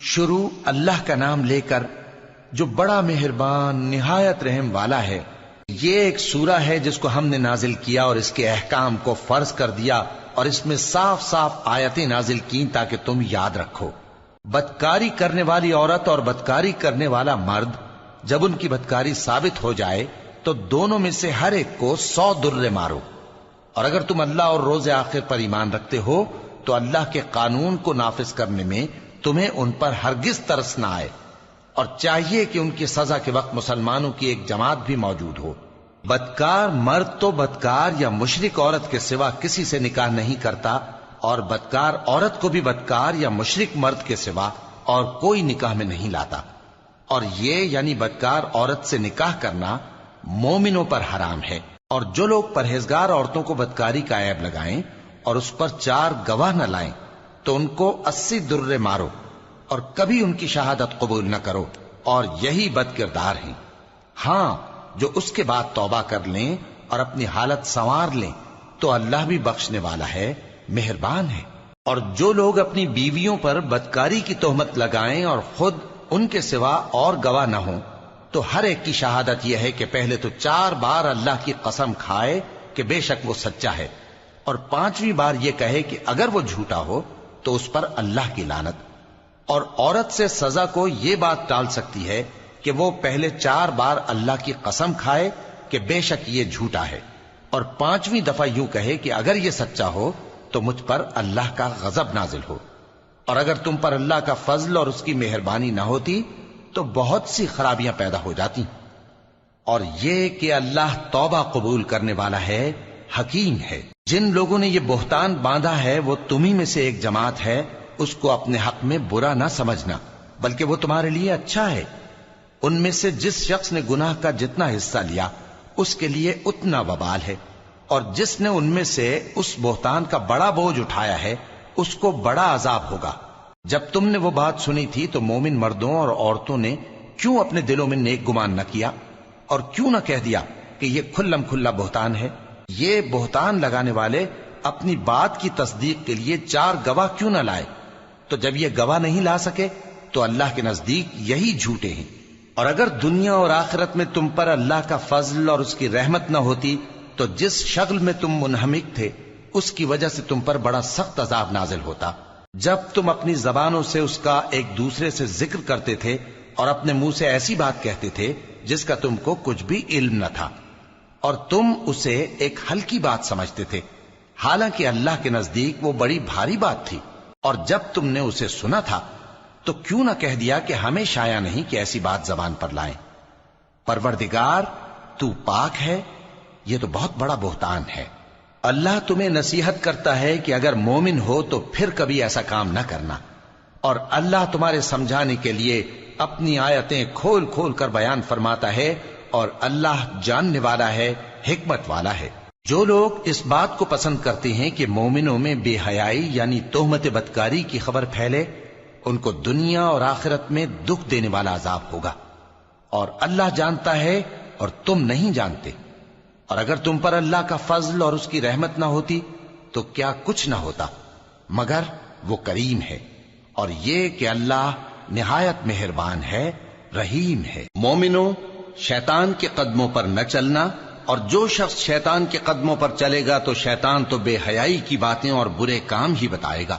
شروع اللہ کا نام لے کر جو بڑا مہربان نہایت رحم والا ہے۔ یہ ایک سورہ ہے جس کو ہم نے نازل کیا اور اس کے احکام کو فرض کر دیا اور اس میں صاف صاف آیتیں نازل کی تاکہ تم یاد رکھو۔ بدکاری کرنے والی عورت اور بدکاری کرنے والا مرد جب ان کی بدکاری ثابت ہو جائے تو دونوں میں سے ہر ایک کو 100 درے مارو، اور اگر تم اللہ اور روز آخر پر ایمان رکھتے ہو تو اللہ کے قانون کو نافذ کرنے میں تمہیں ان پر ہرگز ترس نہ آئے، اور چاہیے کہ ان کی سزا کے وقت مسلمانوں کی ایک جماعت بھی موجود ہو۔ بدکار مرد تو بدکار یا مشرک عورت کے سوا کسی سے نکاح نہیں کرتا، اور بدکار عورت کو بھی بدکار یا مشرک مرد کے سوا اور کوئی نکاح میں نہیں لاتا، اور یہ یعنی بدکار عورت سے نکاح کرنا مومنوں پر حرام ہے۔ اور جو لوگ پرہیزگار عورتوں کو بدکاری کا عیب لگائیں اور اس پر 4 گواہ نہ لائیں تو ان کو 80 درے مارو، اور کبھی ان کی شہادت قبول نہ کرو، اور یہی بد کردار ہیں۔ ہاں، جو اس کے بعد توبہ کر لیں اور اپنی حالت سنوار لیں تو اللہ بھی بخشنے والا ہے، مہربان ہے۔ اور جو لوگ اپنی بیویوں پر بدکاری کی تہمت لگائیں اور خود ان کے سوا اور گواہ نہ ہوں تو ہر ایک کی شہادت یہ ہے کہ پہلے تو 4 بار اللہ کی قسم کھائے کہ بے شک وہ سچا ہے، اور 5ویں بار یہ کہے کہ اگر وہ جھوٹا ہو تو اس پر اللہ کی لعنت۔ اور عورت سے سزا کو یہ بات ٹال سکتی ہے کہ وہ پہلے 4 بار اللہ کی قسم کھائے کہ بے شک یہ جھوٹا ہے، اور 5ویں دفعہ یوں کہے کہ اگر یہ سچا ہو تو مجھ پر اللہ کا غضب نازل ہو۔ اور اگر تم پر اللہ کا فضل اور اس کی مہربانی نہ ہوتی تو بہت سی خرابیاں پیدا ہو جاتی۔ اور یہ کہ اللہ توبہ قبول کرنے والا ہے، حکیم ہے۔ جن لوگوں نے یہ بہتان باندھا ہے وہ تمہیں میں سے ایک جماعت ہے، اس کو اپنے حق میں برا نہ سمجھنا، بلکہ وہ تمہارے لیے اچھا ہے۔ ان میں سے جس شخص نے گناہ کا جتنا حصہ لیا اس کے لیے اتنا وبال ہے، اور جس نے ان میں سے اس بہتان کا بڑا بوجھ اٹھایا ہے اس کو بڑا عذاب ہوگا۔ جب تم نے وہ بات سنی تھی تو مومن مردوں اور عورتوں نے کیوں اپنے دلوں میں نیک گمان نہ کیا، اور کیوں نہ کہہ دیا کہ یہ کھلم کھلا بہتان ہے؟ یہ بہتان لگانے والے اپنی بات کی تصدیق کے لیے 4 گواہ کیوں نہ لائے؟ تو جب یہ گواہ نہیں لا سکے تو اللہ کے نزدیک یہی جھوٹے ہیں۔ اور اگر دنیا اور آخرت میں تم پر اللہ کا فضل اور اس کی رحمت نہ ہوتی تو جس شغل میں تم منہمک تھے اس کی وجہ سے تم پر بڑا سخت عذاب نازل ہوتا، جب تم اپنی زبانوں سے اس کا ایک دوسرے سے ذکر کرتے تھے اور اپنے منہ سے ایسی بات کہتے تھے جس کا تم کو کچھ بھی علم نہ تھا، اور تم اسے ایک ہلکی بات سمجھتے تھے، حالانکہ اللہ کے نزدیک وہ بڑی بھاری بات تھی۔ اور جب تم نے اسے سنا تھا تو کیوں نہ کہہ دیا کہ ہمیں شایع نہیں کہ ایسی بات زبان پر لائیں؟ پروردگار تو پاک ہے، یہ تو بہت بڑا بہتان ہے۔ اللہ تمہیں نصیحت کرتا ہے کہ اگر مومن ہو تو پھر کبھی ایسا کام نہ کرنا، اور اللہ تمہارے سمجھانے کے لیے اپنی آیتیں کھول کھول کر بیان فرماتا ہے، اور اللہ جاننے والا ہے، حکمت والا ہے۔ جو لوگ اس بات کو پسند کرتے ہیں کہ مومنوں میں بے حیائی یعنی تہمت بدکاری کی خبر پھیلے، ان کو دنیا اور آخرت میں دکھ دینے والا عذاب ہوگا، اور اللہ جانتا ہے اور تم نہیں جانتے۔ اور اگر تم پر اللہ کا فضل اور اس کی رحمت نہ ہوتی تو کیا کچھ نہ ہوتا، مگر وہ کریم ہے، اور یہ کہ اللہ نہایت مہربان ہے، رحیم ہے۔ مومنوں، شیطان کے قدموں پر نہ چلنا، اور جو شخص شیطان کے قدموں پر چلے گا تو شیطان تو بے حیائی کی باتیں اور برے کام ہی بتائے گا۔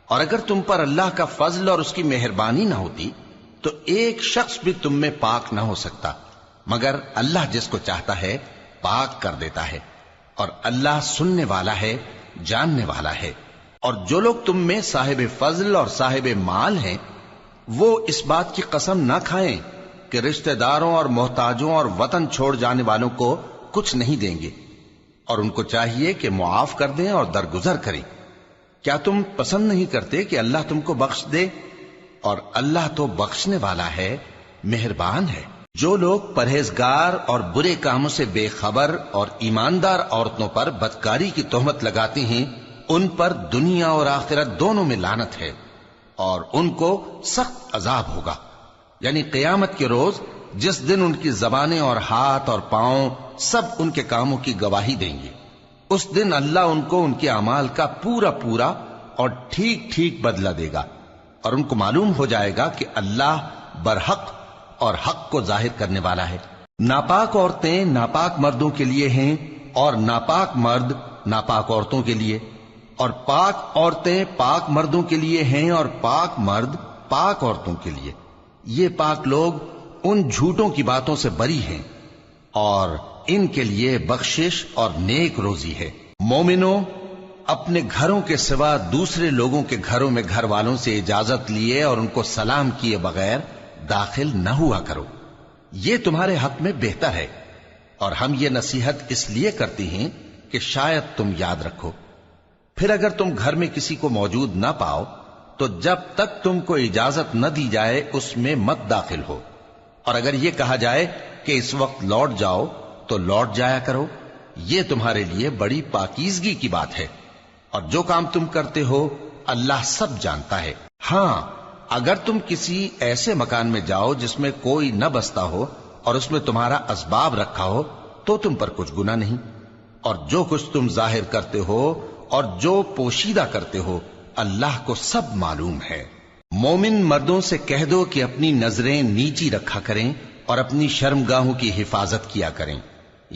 اور اگر تم پر اللہ کا فضل اور اس کی مہربانی نہ ہوتی تو ایک شخص بھی تم میں پاک نہ ہو سکتا، مگر اللہ جس کو چاہتا ہے پاک کر دیتا ہے، اور اللہ سننے والا ہے، جاننے والا ہے۔ اور جو لوگ تم میں صاحب فضل اور صاحب مال ہیں وہ اس بات کی قسم نہ کھائیں کہ رشتہ داروں اور محتاجوں اور وطن چھوڑ جانے والوں کو کچھ نہیں دیں گے، اور ان کو چاہیے کہ معاف کر دیں اور درگزر کریں۔ کیا تم پسند نہیں کرتے کہ اللہ تم کو بخش دے؟ اور اللہ تو بخشنے والا ہے، مہربان ہے۔ جو لوگ پرہیزگار اور برے کاموں سے بے خبر اور ایماندار عورتوں پر بدکاری کی تہمت لگاتے ہیں ان پر دنیا اور آخرت دونوں میں لعنت ہے، اور ان کو سخت عذاب ہوگا، یعنی قیامت کے روز جس دن ان کی زبانیں اور ہاتھ اور پاؤں سب ان کے کاموں کی گواہی دیں گے۔ اس دن اللہ ان کو ان کے اعمال کا پورا پورا اور ٹھیک ٹھیک بدلہ دے گا، اور ان کو معلوم ہو جائے گا کہ اللہ برحق اور حق کو ظاہر کرنے والا ہے۔ ناپاک عورتیں ناپاک مردوں کے لیے ہیں اور ناپاک مرد ناپاک عورتوں کے لیے، اور پاک عورتیں پاک مردوں کے لیے ہیں اور پاک مرد پاک عورتوں کے لیے۔ یہ پاک لوگ ان جھوٹوں کی باتوں سے بری ہیں اور ان کے لیے بخشش اور نیک روزی ہے۔ مومنوں، اپنے گھروں کے سوا دوسرے لوگوں کے گھروں میں گھر والوں سے اجازت لیے اور ان کو سلام کیے بغیر داخل نہ ہوا کرو، یہ تمہارے حق میں بہتر ہے، اور ہم یہ نصیحت اس لیے کرتے ہیں کہ شاید تم یاد رکھو۔ پھر اگر تم گھر میں کسی کو موجود نہ پاؤ تو جب تک تم کو اجازت نہ دی جائے اس میں مت داخل ہو، اور اگر یہ کہا جائے کہ اس وقت لوٹ جاؤ تو لوٹ جایا کرو، یہ تمہارے لیے بڑی پاکیزگی کی بات ہے، اور جو کام تم کرتے ہو اللہ سب جانتا ہے۔ ہاں، اگر تم کسی ایسے مکان میں جاؤ جس میں کوئی نہ بستا ہو اور اس میں تمہارا اسباب رکھا ہو تو تم پر کچھ گناہ نہیں، اور جو کچھ تم ظاہر کرتے ہو اور جو پوشیدہ کرتے ہو اللہ کو سب معلوم ہے۔ مومن مردوں سے کہہ دو کہ اپنی نظریں نیچی رکھا کریں اور اپنی شرمگاہوں کی حفاظت کیا کریں،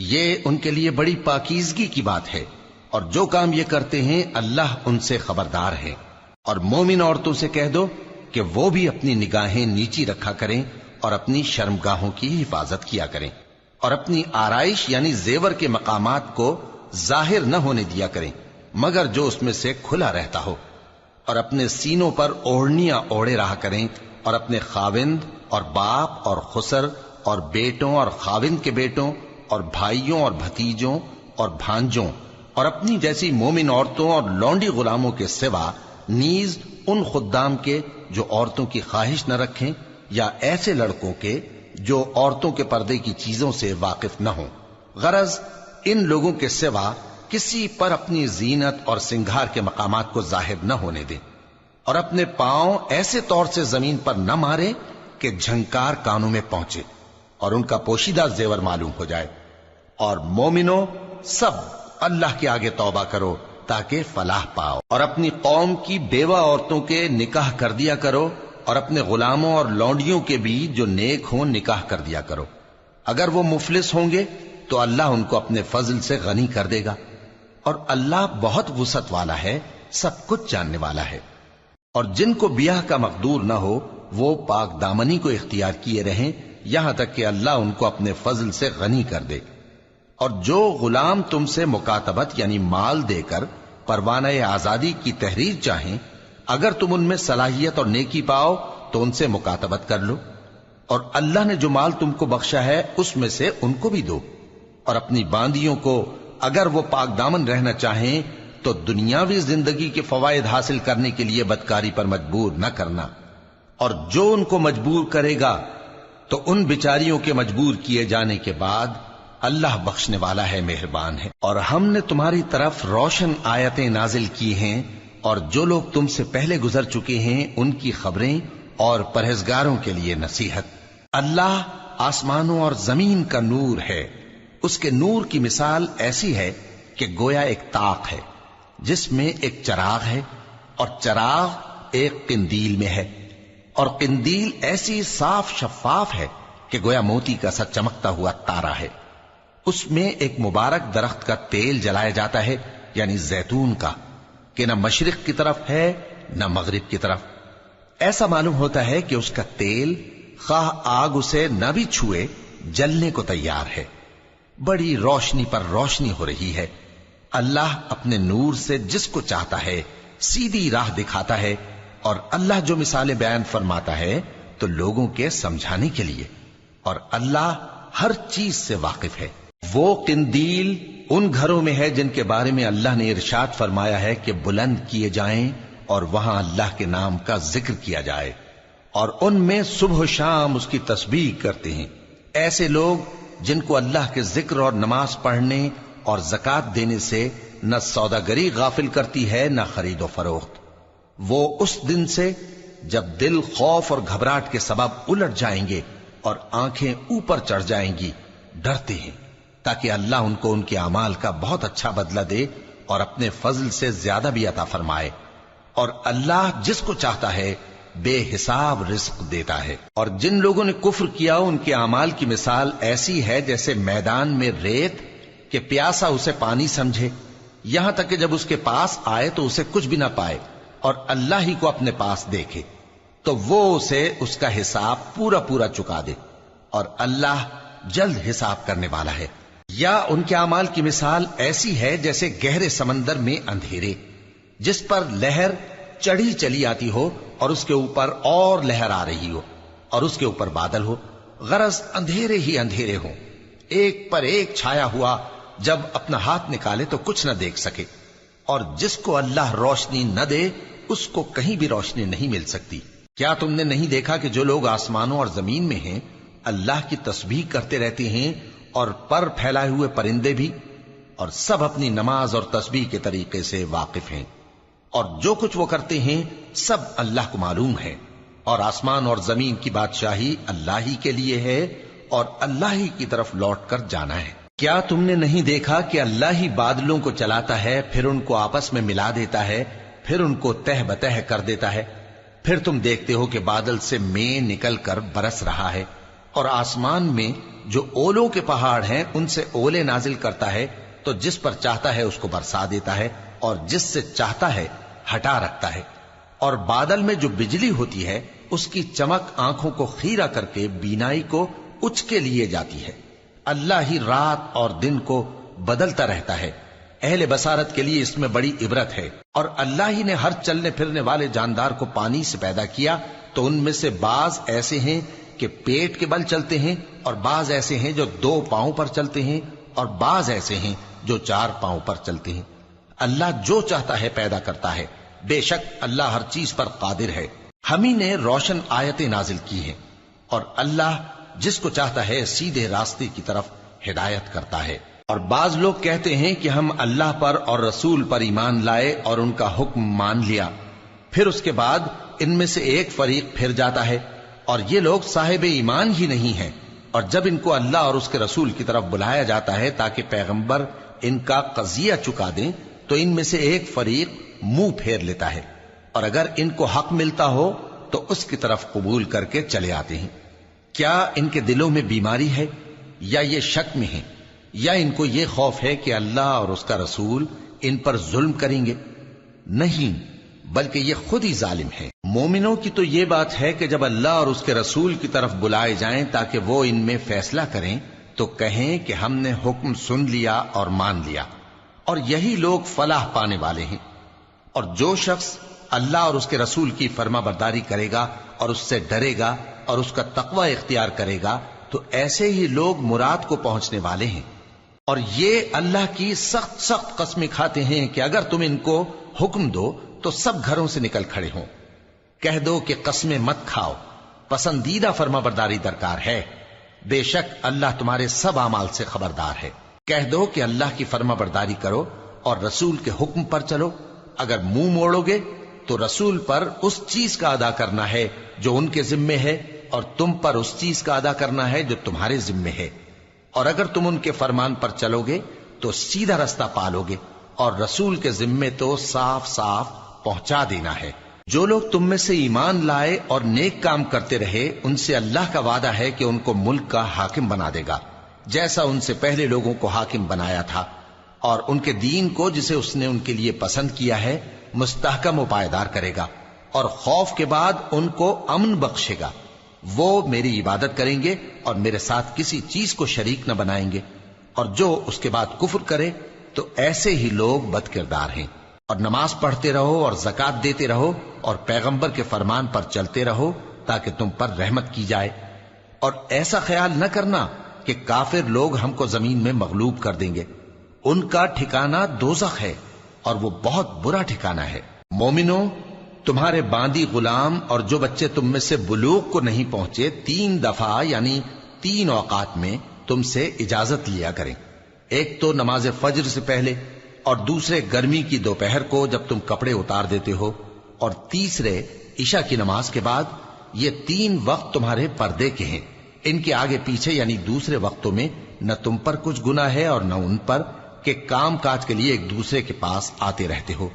یہ ان کے لیے بڑی پاکیزگی کی بات ہے، اور جو کام یہ کرتے ہیں اللہ ان سے خبردار ہے۔ اور مومن عورتوں سے کہہ دو کہ وہ بھی اپنی نگاہیں نیچی رکھا کریں اور اپنی شرمگاہوں کی حفاظت کیا کریں، اور اپنی آرائش یعنی زیور کے مقامات کو ظاہر نہ ہونے دیا کریں مگر جو اس میں سے کھلا رہتا ہو، اور اپنے سینوں پر اوڑھنیاں اوڑھے رہا کریں، اور اپنے خاوند اور باپ اور خسر اور بیٹوں اور خاوند کے بیٹوں اور بھائیوں اور بھتیجوں اور بھانجوں اور اپنی جیسی مومن عورتوں اور لونڈی غلاموں کے سوا نیز ان خدام کے جو عورتوں کی خواہش نہ رکھیں، یا ایسے لڑکوں کے جو عورتوں کے پردے کی چیزوں سے واقف نہ ہوں۔ غرض ان لوگوں کے سوا کسی پر اپنی زینت اور سنگھار کے مقامات کو ظاہر نہ ہونے دیں، اور اپنے پاؤں ایسے طور سے زمین پر نہ مارے کہ جھنکار کانوں میں پہنچے اور ان کا پوشیدہ زیور معلوم ہو جائے۔ اور مومنوں، سب اللہ کے آگے توبہ کرو تاکہ فلاح پاؤ، اور اپنی قوم کی بیوہ عورتوں کے نکاح کر دیا کرو، اور اپنے غلاموں اور لونڈیوں کے بھی جو نیک ہوں نکاح کر دیا کرو۔ اگر وہ مفلس ہوں گے تو اللہ ان کو اپنے فضل سے غنی کر دے گا، اور اللہ بہت وسعت والا ہے، سب کچھ جاننے والا ہے۔ اور جن کو بیاہ کا مقدور نہ ہو وہ پاک دامنی کو اختیار کیے رہیں یہاں تک کہ اللہ ان کو اپنے فضل سے غنی کر دے۔ اور جو غلام تم سے مکاتبت یعنی مال دے کر پروانہ آزادی کی تحریر چاہیں، اگر تم ان میں صلاحیت اور نیکی پاؤ تو ان سے مکاتبت کر لو، اور اللہ نے جو مال تم کو بخشا ہے اس میں سے ان کو بھی دو۔ اور اپنی باندیوں کو اگر وہ پاک دامن رہنا چاہیں تو دنیاوی زندگی کے فوائد حاصل کرنے کے لیے بدکاری پر مجبور نہ کرنا، اور جو ان کو مجبور کرے گا تو ان بیچاریوں کے مجبور کیے جانے کے بعد اللہ بخشنے والا ہے، مہربان ہے۔ اور ہم نے تمہاری طرف روشن آیتیں نازل کی ہیں، اور جو لوگ تم سے پہلے گزر چکے ہیں ان کی خبریں اور پرہیزگاروں کے لیے نصیحت۔ اللہ آسمانوں اور زمین کا نور ہے، اس کے نور کی مثال ایسی ہے کہ گویا ایک طاق ہے جس میں ایک چراغ ہے، اور چراغ ایک قندیل میں ہے، اور قندیل ایسی صاف شفاف ہے کہ گویا موتی کا سا چمکتا ہوا تارا ہے۔ اس میں ایک مبارک درخت کا تیل جلایا جاتا ہے یعنی زیتون کا، کہ نہ مشرق کی طرف ہے نہ مغرب کی طرف۔ ایسا معلوم ہوتا ہے کہ اس کا تیل خواہ آگ اسے نہ بھی چھوئے جلنے کو تیار ہے، بڑی روشنی پر روشنی ہو رہی ہے۔ اللہ اپنے نور سے جس کو چاہتا ہے سیدھی راہ دکھاتا ہے، اور اللہ جو مثالیں بیان فرماتا ہے تو لوگوں کے سمجھانے کے لیے، اور اللہ ہر چیز سے واقف ہے۔ وہ قندیل ان گھروں میں ہے جن کے بارے میں اللہ نے ارشاد فرمایا ہے کہ بلند کیے جائیں اور وہاں اللہ کے نام کا ذکر کیا جائے، اور ان میں صبح و شام اس کی تسبیح کرتے ہیں۔ ایسے لوگ جن کو اللہ کے ذکر اور نماز پڑھنے اور زکوٰۃ دینے سے نہ سوداگری غافل کرتی ہے نہ خرید و فروخت، وہ اس دن سے جب دل خوف اور گھبراہٹ کے سبب الٹ جائیں گے اور آنکھیں اوپر چڑھ جائیں گی ڈرتے ہیں، تاکہ اللہ ان کو ان کے اعمال کا بہت اچھا بدلہ دے اور اپنے فضل سے زیادہ بھی عطا فرمائے۔ اور اللہ جس کو چاہتا ہے بے حساب رزق دیتا ہے۔ اور جن لوگوں نے کفر کیا ان کے اعمال کی مثال ایسی ہے جیسے میدان میں ریت کہ پیاسا اسے پانی سمجھے، یہاں تک کہ جب اس کے پاس آئے تو اسے کچھ بھی نہ پائے اور اللہ ہی کو اپنے پاس دیکھے تو وہ اسے اس کا حساب پورا پورا چکا دے، اور اللہ جلد حساب کرنے والا ہے۔ یا ان کے اعمال کی مثال ایسی ہے جیسے گہرے سمندر میں اندھیرے جس پر لہر چڑھی چلی آتی ہو اور اس کے اوپر اور لہر آ رہی ہو اور اس کے اوپر بادل ہو، غرض اندھیرے ہی اندھیرے ہوں، ایک پر ایک چھایا ہوا، جب اپنا ہاتھ نکالے تو کچھ نہ دیکھ سکے۔ اور جس کو اللہ روشنی نہ دے اس کو کہیں بھی روشنی نہیں مل سکتی۔ کیا تم نے نہیں دیکھا کہ جو لوگ آسمانوں اور زمین میں ہیں اللہ کی تسبیح کرتے رہتے ہیں، اور پر پھیلائے ہوئے پرندے بھی، اور سب اپنی نماز اور تسبیح کے طریقے سے واقف ہیں، اور جو کچھ وہ کرتے ہیں سب اللہ کو معلوم ہے، اور آسمان اور زمین کی بادشاہی اللہ ہی کے لیے ہے اور اللہ ہی کی طرف لوٹ کر جانا ہے۔ کیا تم نے نہیں دیکھا کہ اللہ ہی بادلوں کو چلاتا ہے، پھر ان کو آپس میں ملا دیتا ہے، پھر ان کو تہ بتہ کر دیتا ہے، پھر تم دیکھتے ہو کہ بادل سے مے نکل کر برس رہا ہے، اور آسمان میں جو اولوں کے پہاڑ ہیں ان سے اولے نازل کرتا ہے، تو جس پر چاہتا ہے اس کو برسا دیتا ہے اور جس سے چاہتا ہے ہٹا رکھتا ہے۔ اور بادل میں جو بجلی ہوتی ہے اس کی چمک آنکھوں کو خیرہ کر کے بینائی کو اچ کے لیے جاتی ہے۔ اللہ ہی رات اور دن کو بدلتا رہتا ہے، اہل بصارت کے لیے اس میں بڑی عبرت ہے۔ اور اللہ ہی نے ہر چلنے پھرنے والے جاندار کو پانی سے پیدا کیا، تو ان میں سے بعض ایسے ہیں کہ پیٹ کے بل چلتے ہیں، اور بعض ایسے ہیں جو 2 پاؤں پر چلتے ہیں، اور بعض ایسے ہیں جو 4 پاؤں پر چلتے ہیں۔ اللہ جو چاہتا ہے پیدا کرتا ہے، بے شک اللہ ہر چیز پر قادر ہے۔ ہم ہی نے روشن آیتیں نازل کی ہیں، اور اللہ جس کو چاہتا ہے سیدھے راستے کی طرف ہدایت کرتا ہے۔ اور بعض لوگ کہتے ہیں کہ ہم اللہ پر اور رسول پر ایمان لائے اور ان کا حکم مان لیا، پھر اس کے بعد ان میں سے ایک فریق پھر جاتا ہے، اور یہ لوگ صاحب ایمان ہی نہیں ہیں۔ اور جب ان کو اللہ اور اس کے رسول کی طرف بلایا جاتا ہے تاکہ پیغمبر ان کا قضیہ چکا دیں، تو ان میں سے ایک فریق منہ پھیر لیتا ہے، اور اگر ان کو حق ملتا ہو تو اس کی طرف قبول کر کے چلے آتے ہیں۔ کیا ان کے دلوں میں بیماری ہے یا یہ شک میں ہیں، یا ان کو یہ خوف ہے کہ اللہ اور اس کا رسول ان پر ظلم کریں گے؟ نہیں، بلکہ یہ خود ہی ظالم ہے۔ مومنوں کی تو یہ بات ہے کہ جب اللہ اور اس کے رسول کی طرف بلائے جائیں تاکہ وہ ان میں فیصلہ کریں تو کہیں کہ ہم نے حکم سن لیا اور مان لیا، اور یہی لوگ فلاح پانے والے ہیں۔ اور جو شخص اللہ اور اس کے رسول کی فرما برداری کرے گا اور اس سے ڈرے گا اور اس کا تقوی اختیار کرے گا تو ایسے ہی لوگ مراد کو پہنچنے والے ہیں۔ اور یہ اللہ کی سخت سخت قسمیں کھاتے ہیں کہ اگر تم ان کو حکم دو تو سب گھروں سے نکل کھڑے ہوں۔ کہہ دو کہ قسمیں مت کھاؤ، پسندیدہ فرما برداری درکار ہے، بے شک اللہ تمہارے سب اعمال سے خبردار ہے۔ کہہ دو کہ اللہ کی فرما برداری کرو اور رسول کے حکم پر چلو، اگر منہ موڑو گے تو رسول پر اس چیز کا ادا کرنا ہے جو ان کے ذمے ہے، اور تم پر اس چیز کا ادا کرنا ہے جو تمہارے ذمے ہے، اور اگر تم ان کے فرمان پر چلو گے تو سیدھا رستہ پالو گے، اور رسول کے ذمے تو صاف صاف پہنچا دینا ہے۔ جو لوگ تم میں سے ایمان لائے اور نیک کام کرتے رہے ان سے اللہ کا وعدہ ہے کہ ان کو ملک کا حاکم بنا دے گا، جیسا ان سے پہلے لوگوں کو حاکم بنایا تھا، اور ان کے دین کو جسے اس نے ان کے لیے پسند کیا ہے مستحکم و پائیدار کرے گا، اور خوف کے بعد ان کو امن بخشے گا۔ وہ میری عبادت کریں گے اور میرے ساتھ کسی چیز کو شریک نہ بنائیں گے، اور جو اس کے بعد کفر کرے تو ایسے ہی لوگ بد کردار ہیں۔ اور نماز پڑھتے رہو اور زکوٰۃ دیتے رہو اور پیغمبر کے فرمان پر چلتے رہو تاکہ تم پر رحمت کی جائے، اور ایسا خیال نہ کرنا کہ کافر لوگ ہم کو زمین میں مغلوب کر دیں گے، ان کا ٹھکانہ دوزخ ہے اور وہ بہت برا ٹھکانہ ہے۔ مومنوں، تمہارے باندی غلام اور جو بچے تم میں سے بلوغ کو نہیں پہنچے 3 دفعہ یعنی 3 اوقات میں تم سے اجازت لیا کریں، ایک تو نماز فجر سے پہلے، اور دوسرے گرمی کی دوپہر کو جب تم کپڑے اتار دیتے ہو، اور تیسرے عشاء کی نماز کے بعد۔ یہ 3 وقت تمہارے پردے کے ہیں، ان کے آگے پیچھے یعنی دوسرے وقتوں میں نہ تم پر کچھ گناہ ہے اور نہ ان پر، کہ کام کاج کے لیے ایک دوسرے کے پاس آتے رہتے ہو۔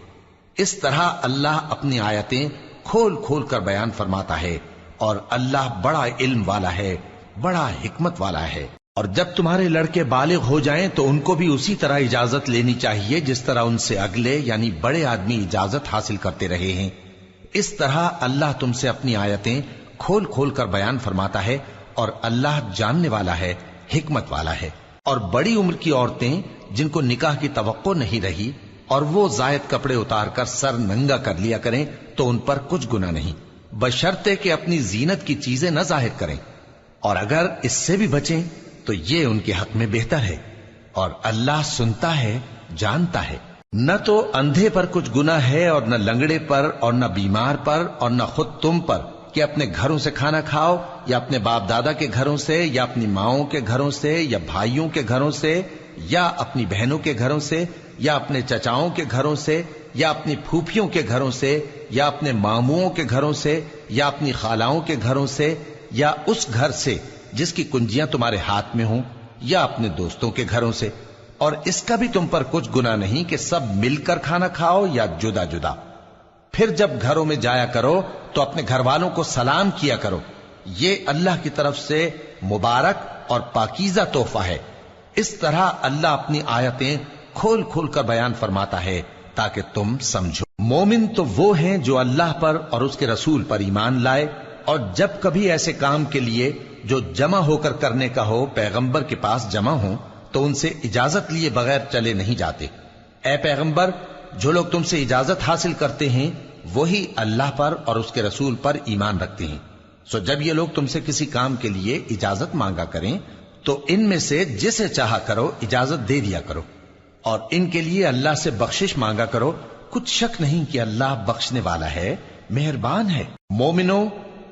اس طرح اللہ اپنی آیتیں کھول کھول کر بیان فرماتا ہے، اور اللہ بڑا علم والا ہے، بڑا حکمت والا ہے۔ اور جب تمہارے لڑکے بالغ ہو جائیں تو ان کو بھی اسی طرح اجازت لینی چاہیے جس طرح ان سے اگلے یعنی بڑے آدمی اجازت حاصل کرتے رہے ہیں۔ اس طرح اللہ تم سے اپنی آیتیں کھول کھول کر بیان فرماتا ہے، اور اللہ جاننے والا ہے، حکمت والا ہے۔ اور بڑی عمر کی عورتیں جن کو نکاح کی توقع نہیں رہی اور وہ زائد کپڑے اتار کر سر ننگا کر لیا کریں تو ان پر کچھ گناہ نہیں، بشرطے کہ اپنی زینت کی چیزیں نہ ظاہر کریں، اور اگر اس سے بھی بچیں تو یہ ان کے حق میں بہتر ہے، اور اللہ سنتا ہے، جانتا ہے۔ نہ تو اندھے پر کچھ گناہ ہے، اور نہ لنگڑے پر، اور نہ بیمار پر، اور نہ خود تم پر کہ اپنے گھروں سے کھانا کھاؤ، یا اپنے باپ دادا کے گھروں سے، یا اپنی ماؤں کے گھروں سے، یا بھائیوں کے گھروں سے، یا اپنی بہنوں کے گھروں سے، یا اپنے چچاؤں کے گھروں سے، یا اپنی پھوپھیوں کے گھروں سے، یا اپنے ماموؤں کے گھروں سے، یا اپنی خالاؤں کے گھروں سے، یا اس گھر سے جس کی کنجیاں تمہارے ہاتھ میں ہوں، یا اپنے دوستوں کے گھروں سے۔ اور اس کا بھی تم پر کچھ گناہ نہیں کہ سب مل کر کھانا کھاؤ یا جدا جدا۔ پھر جب گھروں میں جایا کرو تو اپنے گھر والوں کو سلام کیا کرو، یہ اللہ کی طرف سے مبارک اور پاکیزہ تحفہ ہے۔ اس طرح اللہ اپنی آیتیں کھول کھول کر بیان فرماتا ہے تاکہ تم سمجھو۔ مومن تو وہ ہیں جو اللہ پر اور اس کے رسول پر ایمان لائے، اور جب کبھی ایسے کام کے لیے جو جمع ہو کر کرنے کا ہو پیغمبر کے پاس جمع ہوں تو ان سے اجازت لیے بغیر چلے نہیں جاتے۔ اے پیغمبر، جو لوگ تم سے اجازت حاصل کرتے ہیں وہی اللہ پر اور اس کے رسول پر ایمان رکھتے ہیں، سو جب یہ لوگ تم سے کسی کام کے لیے اجازت مانگا کریں تو ان میں سے جسے چاہا کرو اجازت دے دیا کرو، اور ان کے لیے اللہ سے بخشش مانگا کرو، کچھ شک نہیں کہ اللہ بخشنے والا ہے، مہربان ہے۔ مومنو،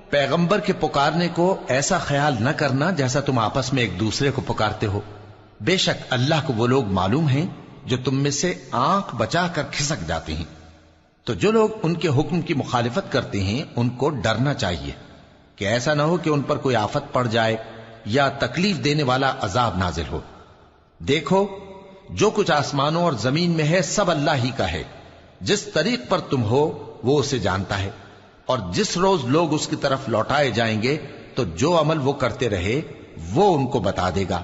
پیغمبر کے پکارنے کو ایسا خیال نہ کرنا جیسا تم آپس میں ایک دوسرے کو پکارتے ہو، بے شک اللہ کو وہ لوگ معلوم ہیں جو تم میں سے آنکھ بچا کر کھسک جاتے ہیں۔ تو جو لوگ ان کے حکم کی مخالفت کرتے ہیں ان کو ڈرنا چاہیے کہ ایسا نہ ہو کہ ان پر کوئی آفت پڑ جائے یا تکلیف دینے والا عذاب نازل ہو۔ دیکھو، جو کچھ آسمانوں اور زمین میں ہے سب اللہ ہی کا ہے، جس طریق پر تم ہو وہ اسے جانتا ہے، اور جس روز لوگ اس کی طرف لوٹائے جائیں گے تو جو عمل وہ کرتے رہے وہ ان کو بتا دے گا،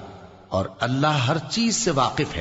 اور اللہ ہر چیز سے واقف ہے۔